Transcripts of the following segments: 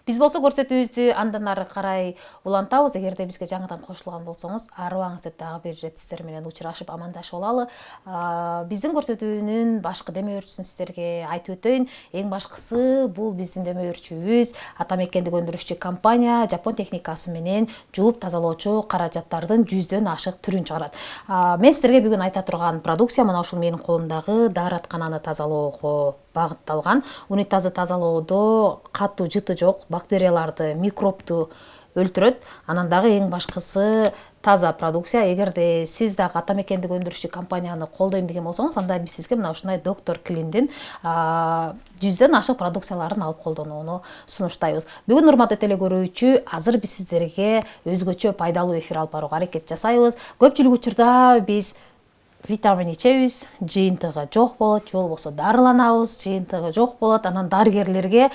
Биз болсо көрсөтүүбүздү андан ары карай улантабыз. Эгерде бизге жаңыдан кошулган болсоңуз, арыбаңыз деп дагы бир ирет сиздер менен учурашып амандашып алалы. Биздин көрсөтүүнүн башкы демөөрчүсүн сиздерге айтып өтөйүн. Эң башкысы бул биздин демөөрчүбүз ата мекендик өндүрүшчү компания Жапон техникасы менен жууп тазалоочу каражаттардын 100дөн ашык түрүн чыгарат. Мен сиздерге бүгүн айта турган продукция мына ушул менин колумдагы даараткананы тазалоого багытталган. Унитазды тазалоодо катуу жыты жок, бактерияларды, микробду өлтүрөт. Анан дагы эң башкысы таза продукция. Эгерде сиз дагы ата мекендик өндүрүшчү компанияны колдойм деген болсоңуз, анда биз сизге мына ушундай доктор Клиндин 100дөн ашык продукцияларын алып колдонууну сунуштайбыз. Бүгүн урматтуу телекөрүүчү, азыр биз сиздерге өзгөчө пайдалуу эфир алып барууга аракет жасайбыз. Көпчүлүк учурда биз витамин ичебиз, жыйынтыгы жок болот, же болбосо дарыланабыз, жыйынтыгы жок болот. Анан дарыгерлерге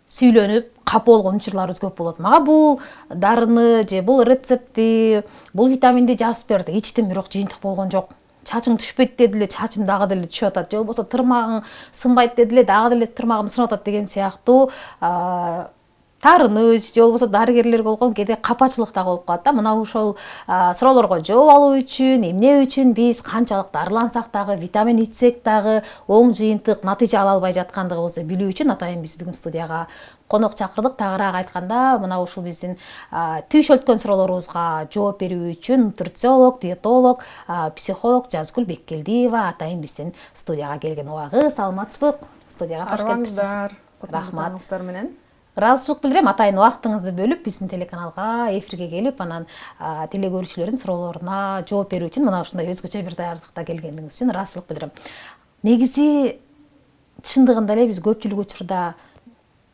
сүйлөнүп капа болгон учурларыбыз көп болот. Мага бул дарыны же бул рецептти, бул витаминди жазып берди. Ичтим, бирок жыйынтык болгон жок. Чачың түшпөйт деди эле, чачым дагы деле түшүп атат. Же болбосо тырмагың сынбайт деди эле, дагы деле тырмагым сынып атат деген сыяктуу таарыныч же болбосо дарыгерлерге болгон кээде капачылык дагы болуп калат да. Мына ошол суроолорго жооп алуу үчүн, эмне үчүн биз канчалык дарылансак дагы, витамин ичсек дагы оң жыйынтык, натыйжа ала албай жаткандыгыбызды билүү үчүн атайын биз бүгүн студияга конок чакырдык. Тагыраак айтканда, мына ушул биздин түйшөлткөн суроолорубузга жооп берүү үчүн нутрициолог, диетолог, психолог Жазгүл Беккелдиева атайын биздин студияга келген. Убагы, саламатсызбы? Студияга кош келипсиз. Рахмат менен. Ыраазычылык билдирем, атайын убактыңызды бөлүп биздин телеканалга эфирге келип, анан телекөрүүчүлөрдүн суроолоруна жооп берүү үчүн мына ушундай өзгөчө бир даярдыкта келгениңиз үчүн ыраазычылык билдирем. Негизи чындыгында эле биз көпчүлүк учурда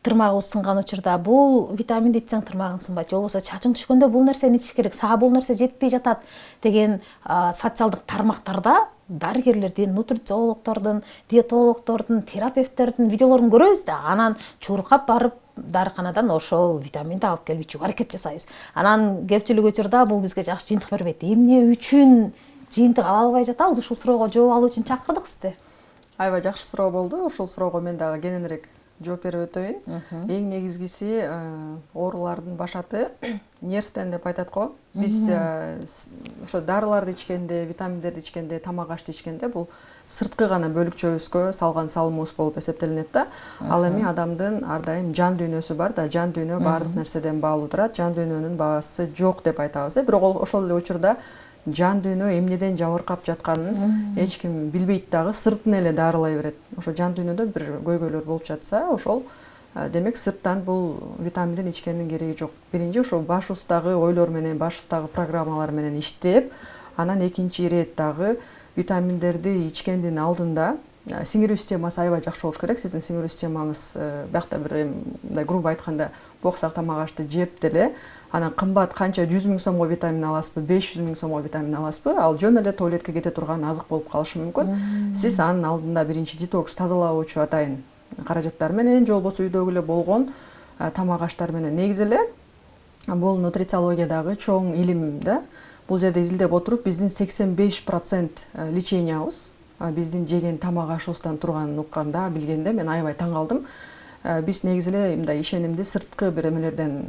тырмагыбыз сынган учурда бул витаминди ичсең тырмагың сынбайт, же болбосо чачың түшкөндө бул нерсени ичиш керек, сага бул нерсе жетпей жатат деген социалдык тармактарда дарыгерлердин, нутрициологдордун, диетологдордун, терапевттердин видеолорун көрөбүз да, анан чуркап барып дарыканадан ошол витаминди алып келип ичүүгө аракет жасайбыз. Анан көпчүлүк учурда бул бизге жакшы жыйынтык бербейт. Эмне үчүн жыйынтык ала албай жатабыз? Ушул суроого жооп алуу үчүн чакырдык сизди. Аябай жакшы суроо болду. Ушул суроого мен дагы кененирээк жооп берип өтөйүн. Эң негизгиси оорулардын башаты нервтен деп айтат го. Биз ошо дарыларды ичкенде, витаминдерди ичкенде, тамак ашты ичкенде бул сырткы гана бөлүкчөбүзгө салган салымыбыз болуп эсептелинет да. Ал эми адамдын ар дайым жан дүйнөсү бар да, жан дүйнө баардык нерседен баалуу турат. Жан дүйнөнүн баасы жок деп айтабыз. Бирок ошол эле учурда жан дүйнө эмнеден жабыркап жатканын эч ким билбейт дагы, сыртын эле дарылай берет. Ошо жан дүйнөдө бир көйгөйлөр болуп жатса, ошол демек сырттан бул витаминдин ичкендин кереги жок. Биринчи ошо башыбыздагы ойлор менен, башыбыздагы программалар менен иштеп, анан экинчи ирет дагы витаминдерди ичкендин алдында сиңирүү системасы аябай жакшы болуш керек. Сиздин сиңирүү системаңыз биякта бир мындай грубо айтканда бооксак тамак ашты жеп деле анан кымбат канча 100 000 сомго витамин аласызбы, 500 000 сомго витамин аласызбы, ал жөн эле туалетке кете турган азык болуп калышы мүмкүн. Сиз анын алдында биринчи детокс тазалоочу атайын каражаттар менен, же болбосо үйдөгү эле болгон тамак аштар менен. Негизи эле бул нутрициологиядагы чоң илим да. Бул жерде изилдеп отуруп биздин 85% лечениябыз биздин жеген тамак ашыбыздан турганын укканда, билгенде мен аябай таң калдым. Биз негизи эле мындай ишенимди сырткы бир эмелерден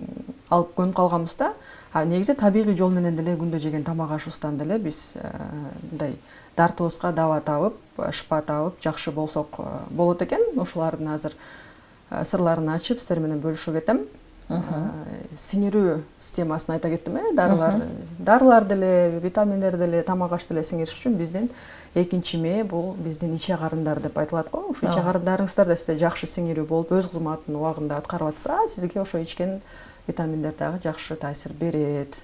алып көнүп калганбыз да. Негизи табигый жол менен деле күндө жеген тамак ашыбыздан деле биз мындай дартыбызга дава табып, шыпа табып, жакшы болсок болот экен. Ошолардын азыр сырларын ачып сиздер менен бөлүшө кетем. Сиңирүү системасын айта кеттим, дарылар деле, витаминдер деле, тамак аш деле сиңириш үчүн биздин экинчи мээ бул биздин иче карындар деп айтылат го. Ошо иче карындарыңыздар да сизде жакшы сиңирүү болуп, өз кызматын убагында аткарып атса, сизге ошо ичкен витаминдер дагы жакшы таасир берет.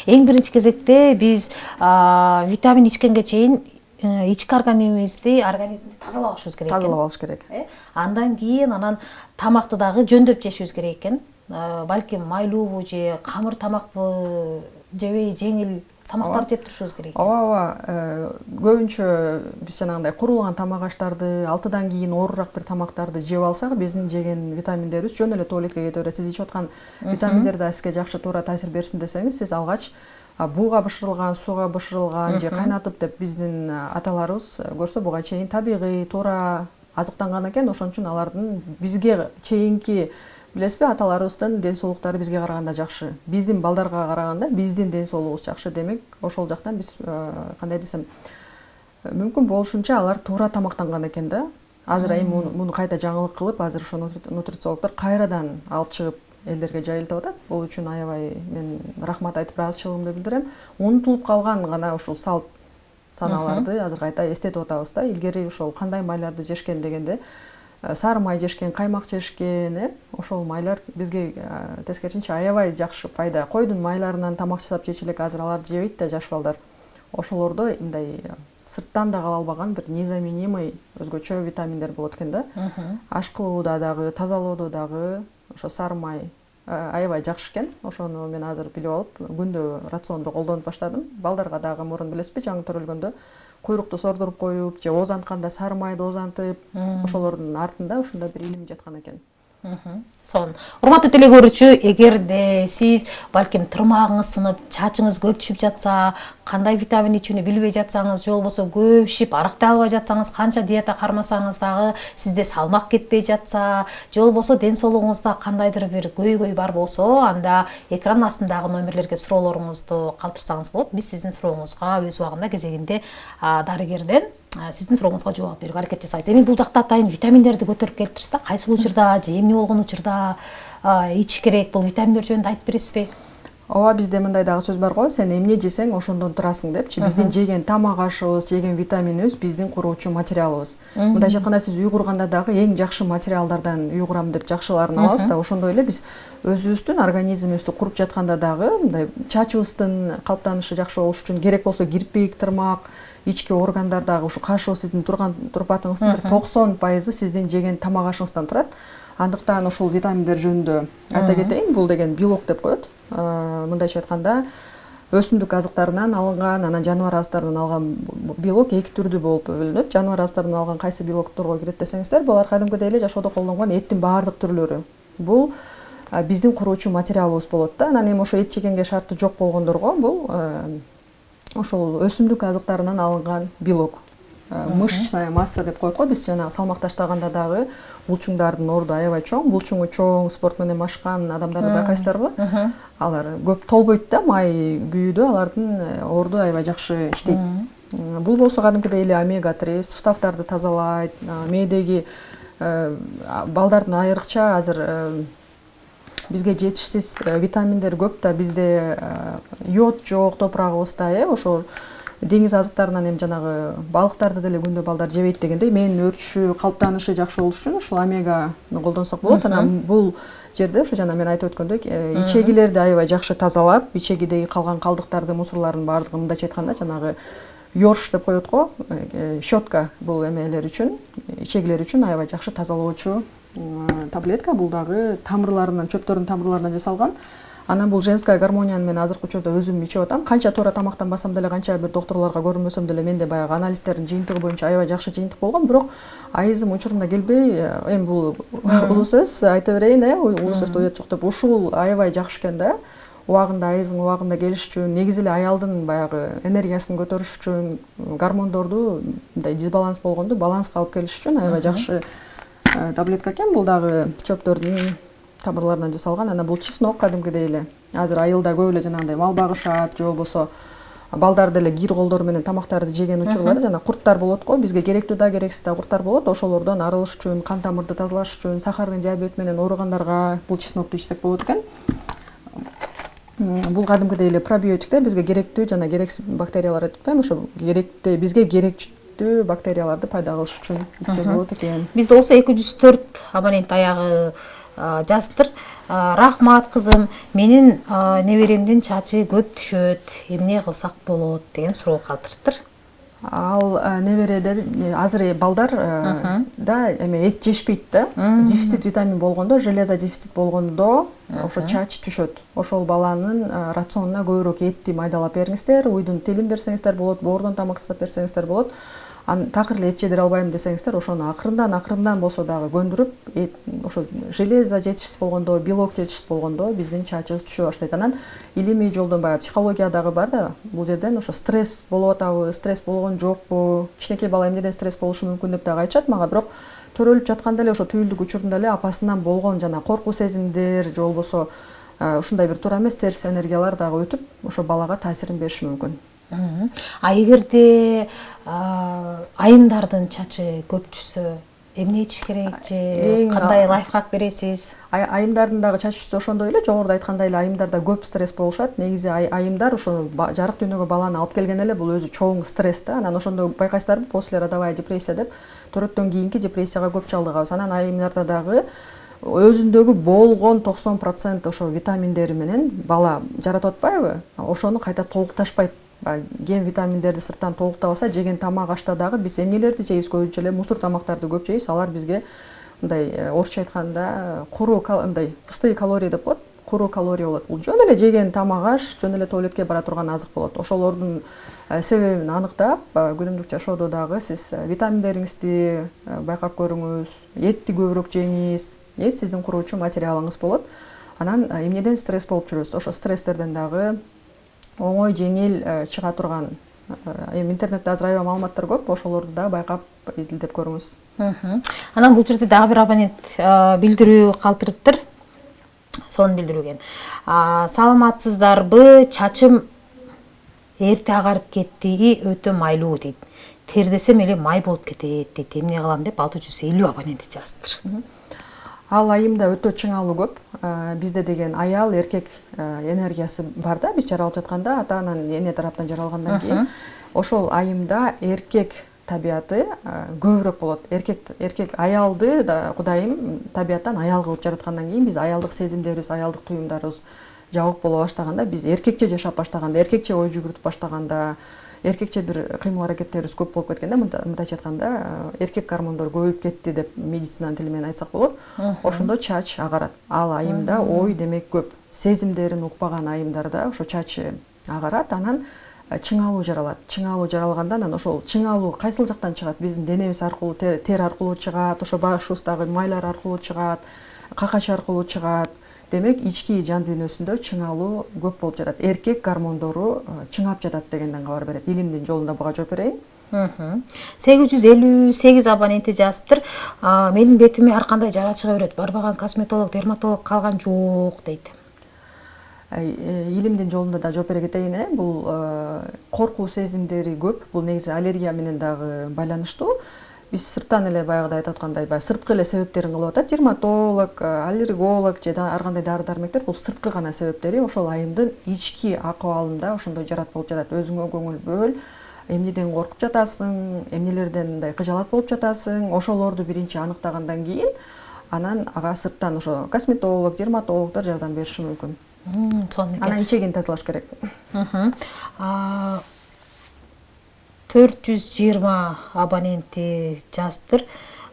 Эң биринчи кезекте биз витамин ичкенге чейин ички организмди тазалабашыбыз керек экен. Тазалап алыш керек. Андан кийин анан тамакты дагы жөндөп жешибиз керек экен. Балким майлуубу же камыр тамакпы жебей жеңил тамактарды жеп турушубуз керек. Ооба, көбүнчө биз жанагындай курулган тамак аштарды, 6-дан кийин оорураак бир тамактарды жеп алсак, биздин жеген витаминдерибиз жөн эле туалетке кете берет. Сиз ичип аткан витаминдер да сизге жакшы туура таасир берсин десеңиз, сиз алгач бууга бышырылган, сууга бышырылган же кайнатып деп биздин аталарыбыз көрсө буга чейин табигый туура азыктанган экен. Ошон үчүн алардын бизге чейинки билесизби, аталарыбыздын ден соолуктары бизге караганда жакшы. Биздин балдарга караганда биздин ден соолугубуз жакшы. Демек, ошол жактан биз кандай десем, мүмкүн болушунча алар туура тамактанган экен да. Азыр эми муну кайта жаңылык кылып, азыр ошо нутрициологдор кайрадан алып чыгып элдерге жайылтып атат. Бул үчүн аябай мен рахмат айтып ыраазычылыгымды билдирем. Унутулуп калган гана ушул салт саналарды азыр кайта эстетип атабыз да. Илгери ошол кандай майларды жешкен дегенде сары май жешкен, каймак жешкен, ошол майлар бизге тескерисинче аябай жакшы пайда. Койдун майларынан тамак жасап жечү элек, азыр аларды жебейт да жаш балдар. Ошолордо мындай сырттан да кала албаган бир незаменимый өзгөчө витаминдер болот экен да. Аш кылууда дагы, тазалоодо дагы ошо сары май аябай жакшы экен. Ошону мен азыр билип алып, күндө рациондо колдонуп баштадым. Балдарга дагы мурун билесизби, жаңы төрөлгөндө куйрукту сордуруп коюп, же озантканда сары майды озантып, ошолордун артында ушундай бир илим жаткан экен. Сон. Урматтуу теле көрүүчү, эгерде сиз балким тырмагыңыз сынып, чачыңыз көп түшүп жатса, кандай витамин ичүүнү билбей жатсаңыз, же болбосо көп ишип арыктай албай жатсаңыз, канча диета кармасаңыз дагы сизде салмак кетпей жатса, же болбосо ден соолугуңузда кандайдыр бир көйгөй бар болсо, анда экран астындагы номерлерге суроолоруңузду калтырсаңыз болот. Биз сиздин сурооңузга өз убагында кезегинде дарыгерден сиздин сурооңузга жооп берүүгө аракет жасайбыз. Эми бул жакта атайын витаминдерди көтөрүп келип турса, кайсыл учурда же эмне болгон учурда ич керек, бул витаминдер жөнүндө айтып бересизби? Ооба, бизде мындай дагы сөз бар го, сен эмне жесең ошондон турасың депчи. Биздин жеген тамак ашыбыз, жеген витаминибиз биздин куруучу материалыбыз. Мындайча айтканда сиз үй курганда дагы эң жакшы материалдардан үй курам деп жакшыларын алабыз да, ошондой эле биз өзүбүздүн организмибизди куруп жатканда дагы мындай чачыбыздын калыптанышы жакшы болуш үчүн керек болсо кирпик, тырмак, ички органдар дагы ушу кашуу сиздин турпатыңыздын бир 90% сиздин жеген тамак ашыңыздан турат. Андыктан ошол витаминдер жөнүндө айта кетейин, бул деген белок деп коет. Мындайча айтканда өсүмдүк азыктарынан алынган, анан жаныбар азыктарынан алган белок эки түрдүү болуп бөлүнөт. Жаныбар азыктарынан алган кайсы белокторго кирет десеңиздер, булар кадимкидей эле жашоодо колдонгон эттин баардык түрлөрү. Бул биздин куруучу материалыбыз болот да. Анан эми ошо эт жегенге шарты жок болгондорго бул ошол өсүмдүк азыктарынан алынган белок. Мышечная масса деп коет го, биз жана салмак таштаганда дагы булчуңдардын орду аябай чоң, булчуңу чоң, спорт менен машкан адамдарды байкайсыздарбы? Алар көп толбойт да, май күйүүдө алардын орду аябай жакшы иштейт. Бул болсо кадимкидей эле омега-3 суставдарды тазалайт, мээдеги балдардын айрыкча азыр бизге жетишсиз витаминдер көп да, бизде йод жок топурагыбызда, ошо деңиз азыктарынан эми жанагы балыктарды деле күндө балдар жебейт дегендей, мээнин өрчүшү, калыптанышы жакшы болуш үчүн ушул омеганы колдонсок болот. Анан бул жерде ошо жана мен айтып өткөндөй, ичегилерди аябай жакшы тазалап, ичегидеги калган калдыктарды, мусорлордун баардыгын мындайча айтканда жанагы ёрш деп коет го, щетка бул эмелер үчүн, ичегилер үчүн аябай жакшы тазалоочу таблетка. Бул дагы тамырларынан, чөптөрдүн тамырларынан жасалган. Анан бул женская гармонияны мен азыркы учурда өзүм ичип атам. Канча туура тамактанбасам деле, канча бир доктурларга көрүнбөсөм деле, менде баягы анализдердин жыйынтыгы боюнча аябай жакшы жыйынтык болгон, бирок айызым учурунда келбей, эми бул улуу сөз айта берейин, улуу сөздө уят жок деп, ушул аябай жакшы экен да. Убагында айызың убагында келиш үчүн, негизи эле аялдын баягы энергиясын көтөрүш үчүн, гормондорду мындай дисбаланс болгонду баланска алып келиш үчүн аябай жакшы таблетка экен. Бул дагы чөптөрдүн тамырларынан жасалган. Анан бул чеснок кадимкидей эле. Азыр айылда көп эле жанагындай мал багышат, же болбосо балдар деле кир колдору менен тамактарды жеген учурлары жана курттар болот го. Бизге керектүү да, керексиз да курттар болот. Ошолордон арылыш үчүн, кан тамырды тазалаш үчүн, сахардын диабет менен ооругандарга бул чеснокту ичсек болот экен. Бул кадимкидей эле пробиотиктер, бизге керектүү жана керексиз бактериялар айтып атпайм, ошо керектүү, бизге керектүү бактерияларды пайда кылыш үчүн ичсек болот экен. Бизде болсо 204 абонент аягы жазыптыр. Рахмат кызым, менин неберемдин чачы көп түшөт, эмне кылсак болот деген суроо калтырыптыр. Ал небередер азыр балдар да эме эт жешпейт да. Дефицит витамин болгондо, железо дефицит болгондо ошо чач түшөт. Ошол баланын рационуна көбүрөөк этти майдалап бериңиздер, уйдун тилин берсеңиздер болот, боордон тамак жасап берсеңиздер болот. Такыр эле эт жедире албайм десеңиздер, ошону акырындан болсо дагы көндүрүп, ошо железо жетишсиз болгондо, белок жетишсиз болгондо биздин чачыбыз түшө баштайт. Анан илимий жолдон баягы психология дагы бар да, бул жерден ошо стресс болуп атабы, стресс болгон жокпу, кичинекей бала эмнеден стресс болушу мүмкүн деп дагы айтышат мага, бирок төрөлүп жатканда эле ошо түйүлдүк учурунда эле апасынан болгон жана коркуу сезимдер же болбосо ушундай бир туура эмес терс энергиялар дагы өтүп ошо балага таасирин бериши мүмкүн. А эгерде айымдардын чачы көп түшсө эмне ичиш керек же кандай лайфхак бересиз? Айымдардын дагы чачы түшсө ошондой эле, жогоруда айткандай эле айымдарда көп стресс болушат. Негизи айымдар ошо жарык дүйнөгө баланы алып келген эле бул өзү чоң стресс да. Анан ошондо байкайсыздарбы, после родовая депрессия деп төрөттөн кийинки депрессияга көп чалдыгабыз. Анан айымдарда дагы өзүндөгү болгон 90% ошо витаминдери менен бала жаратып атпайбы? Ошону кайта толукташпайт. Ген витаминдерди сырттан толуктабаса, жеген тамак ашта дагы биз эмнелерди жейбиз, көбүнчө эле мусур тамактарды көп жейбиз. Алар бизге мындай орусча айтканда куруу мындай пустые калории деп коет. Куруу калория болот. Бул жөн эле жеген тамак аш, жөн эле туалетке бара турган азык болот. Ошолордун себебин аныктап, күнүмдүк жашоодо дагы сиз витаминдериңизди байкап көрүңүз, этти көбүрөөк жеңиз. Эт сиздин куруучу материалыңыз болот. Анан эмнеден стресс болуп жүрөсүз? Ошо стресстерден дагы оңой жеңил чыга турган интернетте азыр аябай маалыматтар көп, ошолорду да байкап изилдеп көрүңүз. Анан бул жерде дагы бир абонент билдирүү калтырыптыр. Сонун билдирүүгөн. Саламатсыздарбы? Чачым эрте агарып кетти, өтө майлуу дейт. Тердесем эле май болуп кетет дейт. Эмне кылам деп 650 абонент жазыптыр. Ал айымда өтө чыңалуу көп. Бизде деген аял эркек энергиясы бар да, биз жаралып жатканда ата анан эне тараптан жаралгандан кийин ошол айымда эркек табияты көбүрөөк болот. Эркек аялды да Кудайым табияттан аял кылып жараткандан кийин биз аялдык сезимдерибиз, аялдык туюмдарыбыз жабык боло баштаганда, биз эркекче жашап баштаганда, эркекче ой жүгүртүп баштаганда, эркекче бир кыймыл аракеттерибиз көп болуп кеткенде, мындайча айтканда, эркек гормондору көбөйүп кетти деп медицинанын тили менен айтсак болот. Ошондо чач агарат. Ал айымда ой демек көп. Сезимдерин укпаган айымдарда ошо чачы агарат, анан чыңалуу жаралат. Чыңалуу жаралганда анан ошол чыңалуу кайсыл жактан чыгат? Биздин денебиз аркылуу, тер аркылуу чыгат, ошо башыбыздагы майлар аркылуу чыгат, какач аркылуу чыгат. Демек, ички жан дүйнөсүндө чыңалуу көп болуп жатат. Эркек гормондору чыңап жатат дегенден кабар берет. Илимдин жолунда буга жооп берейин. 858 абоненти жазыптыр. Менин бетиме ар кандай жара чыга берет. Барбаган косметолог, дерматолог калган жок дейт. Илимдин жолунда да жооп бере кетейин. Бул коркуу сезимдери көп. Бул негизи аллергия менен дагы байланыштуу. Биз сырттан эле баягыда айтып аткандай, сырткы эле себептерин кылып атат. Дерматолог, аллерголог же ар кандай дары-дармектер бул сырткы гана себептери. Ошол айымдын ички акыбалында ошондой жарат болуп жатат. Өзүңө көңүл бөл, эмнеден коркуп жатасың, эмнелерден мындай кыжалат болуп жатасың. Ошолорду биринчи аныктагандан кийин анан ага сырттан ошо косметолог, дерматологдор жардам бериши мүмкүн. Анан ичегин тазалаш керек. 420 абоненти жазыптыр.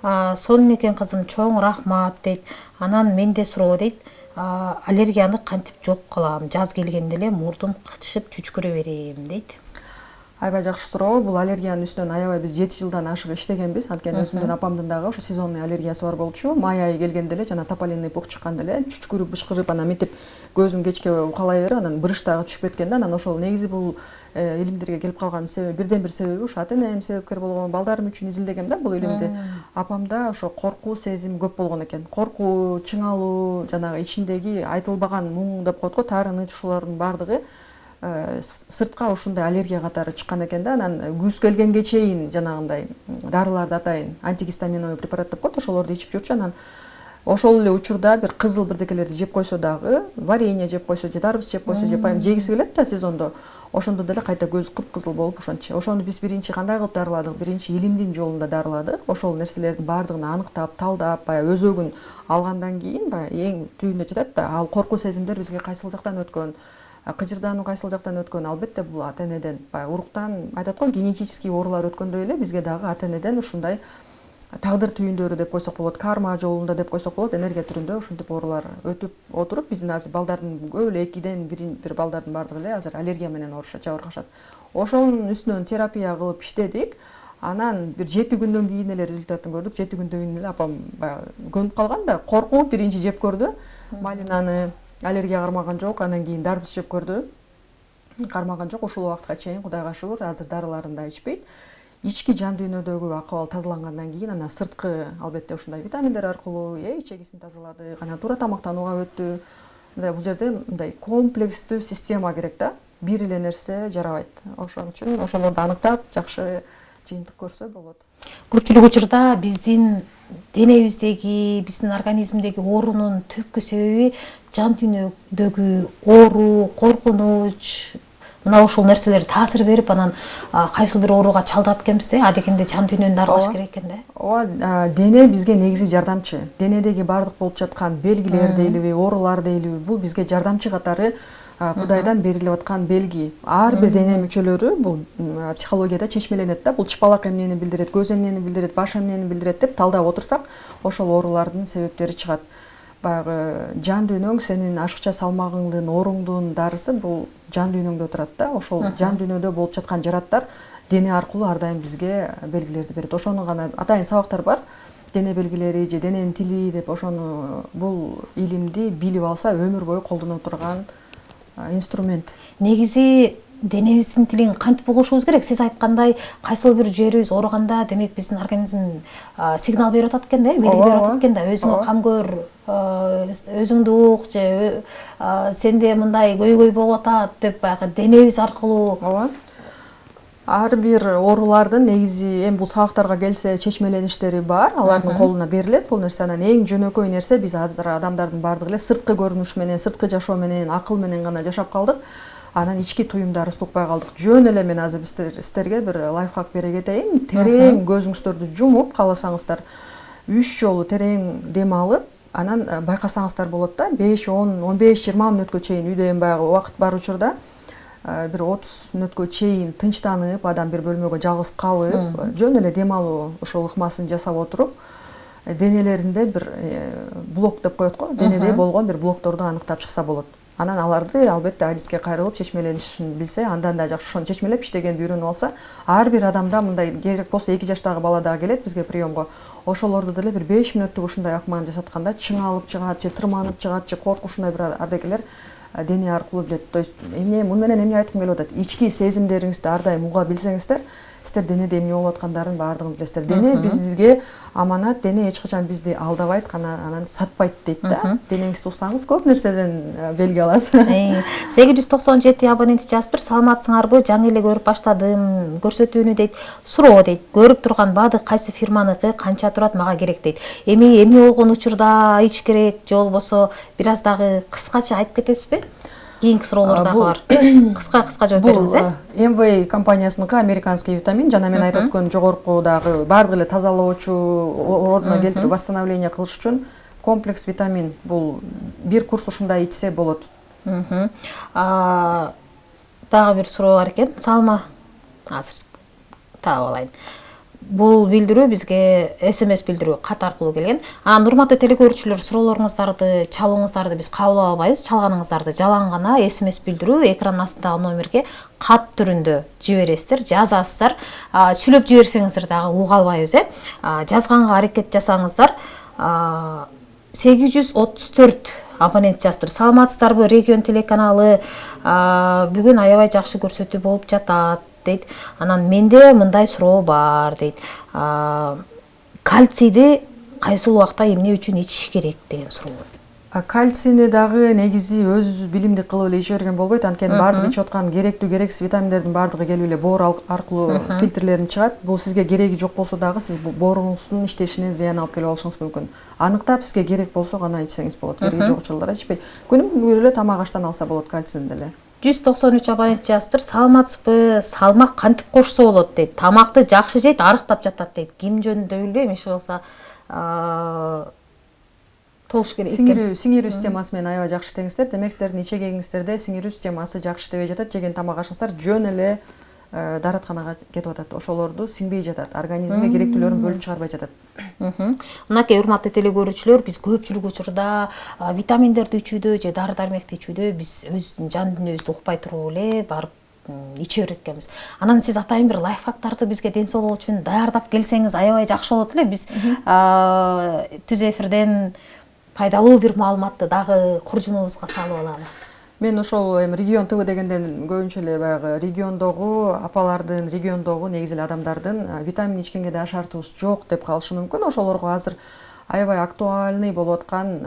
Сонун экен кызым, чоң рахмат дейт. Анан менде суроо дейт. Аллергияны кантип жок кылам? Жаз келгенде эле мурдум кычышып чүчкүрө берем дейт. Аябай жакшы суроо. Бул аллергиянын үстүнөн аябай биз 7 жылдан ашык иштегенбиз. Анткени өзүмдүн апамдын дагы ошо сезонный аллергиясы бар болчу. Май айы келгенде эле жана тополинный пух чыкканда эле чүчкүрүп, бышкырып, анан мынтип көзүң кечке укалай берип, анан бырыш дагы түшүп кеткенде, анан ошол негизи бул илимдерге келип калган себеби, бирден бир себеби ушу ата энем себепкер болгон, балдарым үчүн изилдегем да бул илимди. Апамда ошо коркуу сезим көп болгон экен. Коркуу, чыңалуу, жанагы ичиндеги айтылбаган муң деп коет го, таарыныч, ушулардын баардыгы сыртка ушундай аллергия катары чыккан экен да. Анан күз келгенге чейин жанагындай дарыларды атайын, антигистаминовый препарат деп коет, ошолорду ичип жүрчү. Анан ошол эле учурда бир кызыл бирдекелерди жеп койсо дагы, варенье жеп койсо же дарбыз жеп койсо, жепайм жегиси келет да сезондо. Ошондо деле кайта көзү кыпкызыл болуп ошончо. Ошону биз биринчи кандай кылып дарыладык? Биринчи илимдин жолунда дарыладык. Ошол нерселердин баардыгын аныктап, талдап, баягы өзөгүн алгандан кийин, баягы эң түйүнүнө жетет да. Ал коркуу сезимдер бизге кайсыл жактан өткөн, кыжырдануу кайсыл жактан өткөн? Албетте бул ата энеден, баягы уруктан, айтат го, генетический оорулар өткөндөй эле бизге дагы ата энеден ушундай тагдыр түйүндөрү деп койсок болот, карма жолунда деп койсок болот, энергия түрүндө ушинтип оорулар өтүп отуруп, биздин азыр балдардын көп эле 2ден 1 балдардын баардыгы эле азыр аллергия менен оорушат, жабыркашат. Ошонун үстүнөн терапия кылып иштедик. Анан бир 7 күндөн кийин эле результатын көрдүк. 7 күндөн кийин эле апам баягы көнүп калган да, коркуп биринчи жеп көрдү. Малинаны, аллергия кармаган жок, анан кийин дарбыз жеп көрдү. Кармаган жок, ушул убакытка чейин Кудайга шүгүр, азыр дарыларын да ичпейт. ички жан дүйнөдөгү акыбал тазалангандан кийин анан сырткы албетте ушундай витаминдер аркылуу ичегисин тазаладык, анан туура тамактанууга өттү. Бул жерде мындай комплекстүү система керек да. Бир эле нерсе жарабайт. Ошон үчүн ошолорду аныктап, жакшы жыйынтык көрсө болот. Көпчүлүк учурда биздин денебиздеги, биздин организмдеги оорунун түпкү себеби жан дүйнөдөгү оору, коркунуч, мына ушул нерселер таасир берип, анан кайсыл бир ооруга чалдат экенбиз да, адегенде жан дүйнөнү дарылаш керек экен да. Ооба, дене бизге негизи жардамчы. Денедеги бардык болуп жаткан белгилер дейлиби, оорулар дейлиби, бул бизге жардамчы катары Кудайдан берилип аткан белги. Ар бир дене мүчөлөрү бул психологияда чечмеленет да. Бул чыпалак эмнени билдирет, көз эмнени билдирет, баш эмнени билдирет деп талдап отурсак, ошол оорулардын себептери чыгат. Баягы жан дүйнөң сенин ашыкча салмагыңдын, ооруңдун дарысы бул жан дүйнөңдө турат да. Ошол жан дүйнөдө болуп жаткан жараттар дене аркылуу ар дайым бизге белгилерди берет. Ошону гана атайын сабактар бар. Дене белгилери же дененин тили деп, ошону бул илимди билип алса өмүр бою колдоно турган инструмент. Негизи денебиздин тилин кантип угушубуз керек? Сиз айткандай, кайсыл бир жерибиз ооруганда, демек биздин организм сигнал берип атат экен да, белги берип атат экен да. Өзүңө кам көр, өзүңдү ук же сенде мындай көйгөй болуп атат деп баягы денебиз аркылуу. Ооба. Ар бир оорулардын негизи эми бул сабактарга келсе чечмелеништери бар, алардын колуна берилет бул нерсе. Анан эң жөнөкөй нерсе биз азыр адамдардын бардыгы эле сырткы көрүнүш менен, сырткы жашоо менен, акыл менен гана жашап калдык. Анан ички туюмдарыбызды укпай калдык. Жөн эле мен азыр сиздерге бир лайфхак бере кетейин. Терең көзүңүздөрдү жумуп кааласаңыздар 3 жолу терең дем алып, анан байкасаңыздар болот да. 5, 10, 15, 20 мүнөткө чейин үйдө эми баягы убакыт бар учурда бир 30 мүнөткө чейин тынчтанып, адам бир бөлмөгө жалгыз калып, жөн эле дем алуу ушул ыкмасын жасап отуруп, денелеринде бир блок деп коет го, денеде болгон бир блокторду аныктап чыкса болот. Анан аларды албетте адиске кайрылып чечмеленишин билсе, андан да жакшы ошону чечмелеп иштегенди үйрөнүп алса, ар бир адамда мындай керек болсо 2 жаштагы бала дагы келет бизге приемго. Ошолорду деле бир 5 мүнөттүк ушундай акман жасатканда чыңалып чыгат же тырманып чыгат же коркушундай бир ардекелер дене аркылуу билет. То есть мун менен эмне айткым келип атат? Ички сезимдериңизди ар дайым уга билсеңиздер, сиздер денеде эмне болуп аткандарын баардыгын билесиздер. Дене бизге аманат, дене эч качан бизди алдабайт, анан сатпайт дейт да. Денеңизди уксаңыз көп нерседен белги аласыз. 897 абоненти жазыптыр. Саламатсыңарбы? Жаңы эле көрүп баштадым. Көрсөтүүнү дейт. Суроо дейт. Көрүп турган баадык кайсы фирманыкы, канча турат, мага керек дейт. Эми эмне болгон учурда ич керек, же болбосо бир аз дагы кыскача айтып кетесизби? Кийинки суроолор дагы бар. Кыска жооп бериңиз, MV компаниясыныкы американский витамин, жана мен айтып өткөн жогорку дагы бардык эле тазалоочу, ордуна келтирип, восстановление кылыш үчүн комплекс витамин. Бул бир курс ушундай ичсе болот. Дагы бир суроо бар экен. Салма. Азыр таап алайын. Бул билдирүү бизге SMS билдирүү кат аркылуу келген. Урматтуу телекөрүүчүлөр, суроолоруңуздарды, чалууңуздарды биз кабыл албайбыз. Чалганыңыздарды жалаң гана SMS билдирүү экрандын астындагы номерге кат түрүндө жибересиздер, жазасыздар. Сүйлөп жиберсеңиздер дагы уга албайбыз, жазганга аракет жасаңыздар. 834 абонент жаздыр. Саламатсыздарбы? Регион телеканалы бүгүн аябай жакшы көрсөтүү болуп жатат дейт. Анан менде мындай суроо бар дейт. Кальцийди кайсыл убакта эмне үчүн ичиш керек деген суроо. Кальцийни дагы негизи өз билимдик кылып эле иче берген болбойт. Анткени баардык ичип аткан керектүү, керексиз витаминдердин баардыгы келип эле боор аркылуу фильтрленип чыгат. Бул сизге кереги жок болсо дагы сиз бооруңуздун иштешине зыян алып келип алышыңыз мүмкүн. Аныктап сизге керек болсо гана ичсеңиз болот. Кереги жок учурларда ичпей. Күнүмдүк эле тамак аштан алса болот кальцийни деле. 193 абонент жазыптыр. Саламатсызбы? Салмак кантип кошсо болот дейт. Тамакты жакшы жейт, арыктап жатат дейт. Ким жөнүндө билбейм, иш болсо толуш керек. Сиңирүү системасы менен аябай жакшы иштеңиздер. Демек сиздердин ичегеңиздерде сиңирүү системасы жакшы иштебей жатат. Жеген тамак ашыңыздар жөн эле дааратканага кетип атат. Ошолорду сиңбей жатат. Организмге керектүүлөрүн бөлүп чыгарбай жатат. Мынакей урматтуу телекөрүүчүлөр, биз көпчүлүк учурда витаминдерди ичүүдө же дары дармекти ичүүдө биз өздүн жан дүйнөбүздү укпай туруу эле барып иче берет экенбиз. Анан сиз атайын бир лайфхактарды бизге ден соолук үчүн даярдап келсеңиз аябай жакшы болот эле. Биз түз эфирден пайдалуу бир маалыматты дагы куржунубузга салып алалы. Мен ошол эми регион ТВ дегенден көбүнчө эле баягы региондогу апалардын, региондогу негизи эле адамдардын витамин ичкенге да шартыбыз жок деп калышы мүмкүн. Ошолорго азыр аябай актуальный болуп аткан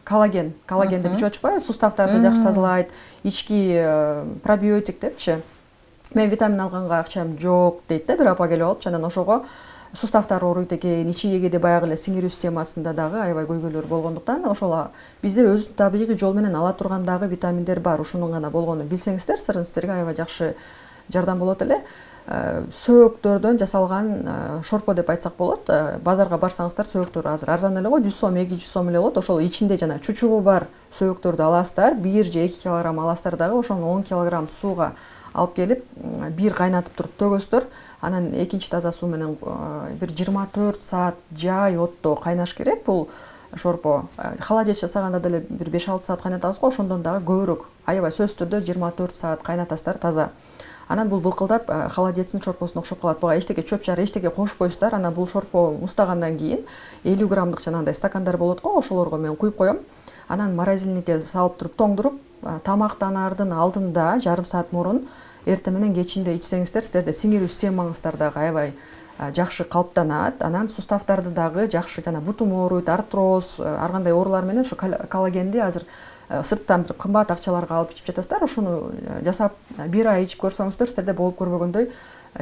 коллаген деп ичип атышпайбы, суставтарды жакшы тазалайт, ички пробиотик депчи. Мен витамин алганга акчам жок дейт да бир апа келип алып, анан ошого суставтар ооруйт экен, ичиге баягы эле сиңирүү системасында дагы аябай көйгөйлөр болгондуктан ошол бизде өз табигый жол менен ала турган дагы витаминдер бар. Ушунун гана болгонун билсеңиздер, сырын сиздерге аябай жакшы жардам болот эле. Сөөктөрдөн жасалган шорпо деп айтсак болот. Базарга барсаңыздар, сөөктөр азыр арзан эле го, 100 сом, 200 сом эле болот. Ошол ичинде жана чучугу бар сөөктөрдү аласыздар, 1 же 2 килограмм аласыздар дагы, ошону 10 килограмм сууга алып келип, бир кайнатып туруп төгөсүздөр. Анан экинчи таза суу менен бир 24 саат жай отто кайнаш керек. Бул шорпо холодец жасаганда деле бир 5-6 саат кайнатабыз го, ошондон дагы көбүрөөк. Аябай сөзсүз түрдө 24 саат кайнатасыздар таза. Анан бул былкылдап холодецтин шорпосуна окшоп калат. Буга эчтеке чөп чар, эчтеке кошпойсуздар. Анан бул шорпо муздагандан кийин 50 граммдык жанагындай стакандар болот го, ошолорго мен куюп коем. Анан морозильникке салып туруп тоңдуруп, тамактанаардын алдында жарым саат мурун эртең менен кечинде ичсеңиздер, сиздерде сиңирүү системаңыздар дагы аябай жакшы калыптанат. Анан суставтарды дагы жакшы, жана бутум ооруйт, артроз, ар кандай оорулар менен ушу коллагенди азыр сырттан бир кымбат акчаларга алып ичип жатасыздар. Ошону жасап бир ай ичип көрсөңүздөр, сиздерде болуп көрбөгөндөй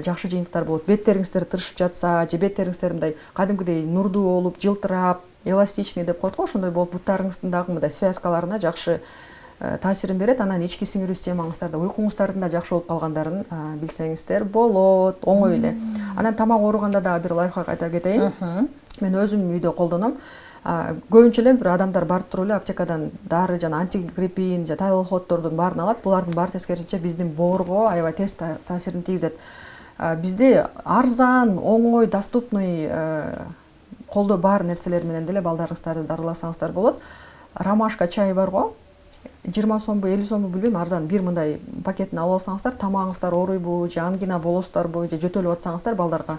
жакшы жыйынтыктар болот. Беттериңиздер тырышып жатса, же беттериңиздер мындай кадимкидей нурдуу болуп, жылтырап, эластичный деп коет го, ошондой болуп буттарыңыздын дагы мындай связкаларына жакшы таасирин берет. Анан ички сиңирүү системаңыздарда, уйкуңуздардын да жакшы болуп калгандарын билсеңиздер болот, оңой эле. Анан тамак ооруганда дагы бир лайфхак айта кетейин. Мен өзүм үйдө колдоном. Көбүнчө эле бир адамдар барып туруп эле аптекадан дары жана антигриппин же тайлохоттордун баарын алат. Булардын баары тескерисинче биздин боорго аябай тез таасирин тийгизет. Бизде арзан, оңой, доступный колдо бар нерселер менен деле балдарыңыздарды дарыласаңыздар болот. Ромашка чай бар го. 20 сомбу, 50 сомбу билбейм, арзан бир мындай пакетин алып алсаңыздар, тамагыңыздар ооруйбу, же ангина болосуздарбы, же жөтөлүп атсаңыздар балдарга,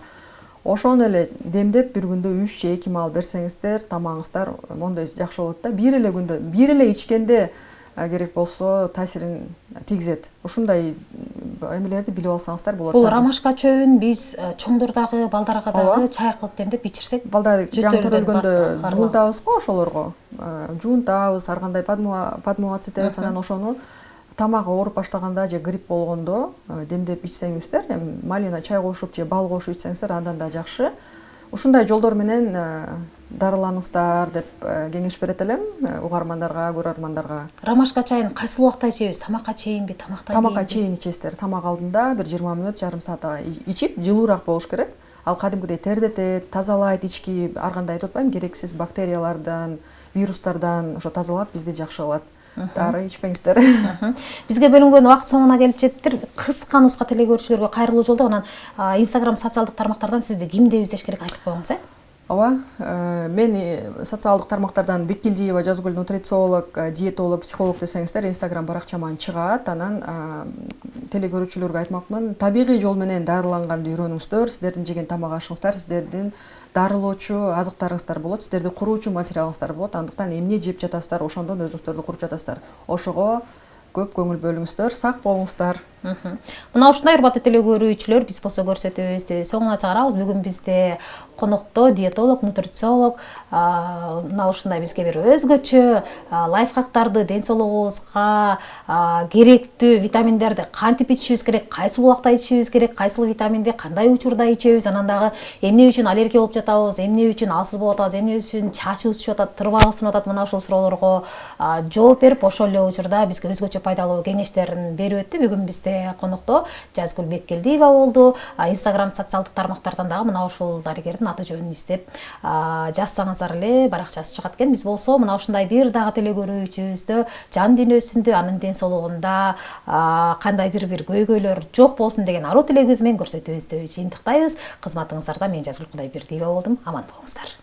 ошону эле демдеп бир күндө 3 же 2 маал берсеңиздер, тамагыңыздар мондой жакшы болот да. Бир эле күндө, бир эле ичкенде керек болсо таасирин тийгизет. Ушундай эмелерди билип алсаңыздар болот. Бул ромашка чөбүн биз чоңдор дагы, балдарга дагы чай кылып демдеп ичирсек, балдар жаң төрөлгөндө жуунтабыз го ошолорго. Жуунтабыз, ар кандай подмуацитебиз, анан ошону тамагы ооруп баштаганда же грипп болгондо демдеп ичсеңиздер, малина чай кошуп же бал кошуп ичсеңиздер, андан да жакшы. Ушундай жолдор менен дарыланыңыздар деп кеңеш берет элем угармандарга, көрөрмандарга. Ромашка чайын кайсыл убакта ичебиз? Тамакка чейинби, тамактан кийинби? Тамакка чейин ичесиздер. Тамак алдында бир 20 мүнөт, жарым саат ичип, жылуураак болуш керек. Ал кадимкидей тердетет, тазалайт, ички ар кандай айтып атпайм, керексиз бактериялардан, вирустардан ошо тазалап бизди жакшы кылат. Дары ичпеңиздер. Бизге бөлүнгөн убакыт соңуна келип жеттир. Кыска нуска телекөрүүчүлөргө кайрылуу жолдо, анан Instagram социалдык тармактардан сизди кимди издеш керек айтып коюңуз, Ооба, мени социалдык тармактардан Беккилдиева Жазгүл нутрициолог, диетолог, психолог десеңиздер, Instagram баракчаман чыгат. Анан телекөрүүчүлөргө айтмакмын, табигый жол менен дарыланганды үйрөнүңүздөр. Сиздердин жеген тамак ашыңыздар сиздердин дарылоочу азыктарыңыздар болот, сиздерди куруучу материалыңыздар болот. Андыктан эмне жеп жатасыздар, ошондон өзүңүздөрдү куруп жатасыздар. Ошого көп көңүл бөлүңүздөр, сак болуңуздар. Мына ушундай урматтуу телекөрүүчүлөр, биз болсо көрсөтүүбүздү соңуна чыгарабыз. Бүгүн бизде конокто диетолог, нутрициолог, мына ушундай бизге бир өзгөчө лайфхактарды, ден соолугубузга керектүү витаминдерди кантип ичишибиз керек, кайсыл убакта ичишибиз керек, кайсыл витаминди кандай учурда ичебиз, анан дагы эмне үчүн аллергия болуп жатабыз, эмне үчүн алсыз болуп атабыз, эмне үчүн чачыбыз түшүп атат, тырбагыбыз сынып атат, мына ушул суроолорго жооп берип, ошол эле учурда бизге өзгөчө пайдалуу кеңештерин берип өттү. Бүгүн бизде конокто Жазгүл Беккилдиева болду. Instagram социалдык тармактардан дагы мына ушул дарыгердин аты жөнүн издеп жазсаңыздар эле баракчасы чыгат экен. Биз болсо мына ушундай бир дагы телекөрүүчүбүздө жан дүйнөсүндө, анын ден соолугунда кандайдыр бир көйгөйлөр жок болсун деген аруу тилегибиз менен көрсөтүүбүздү жыйынтыктайбыз. Кызматыңыздарда мен Жазгүл Кудайбердиева болдум. Аман болуңуздар.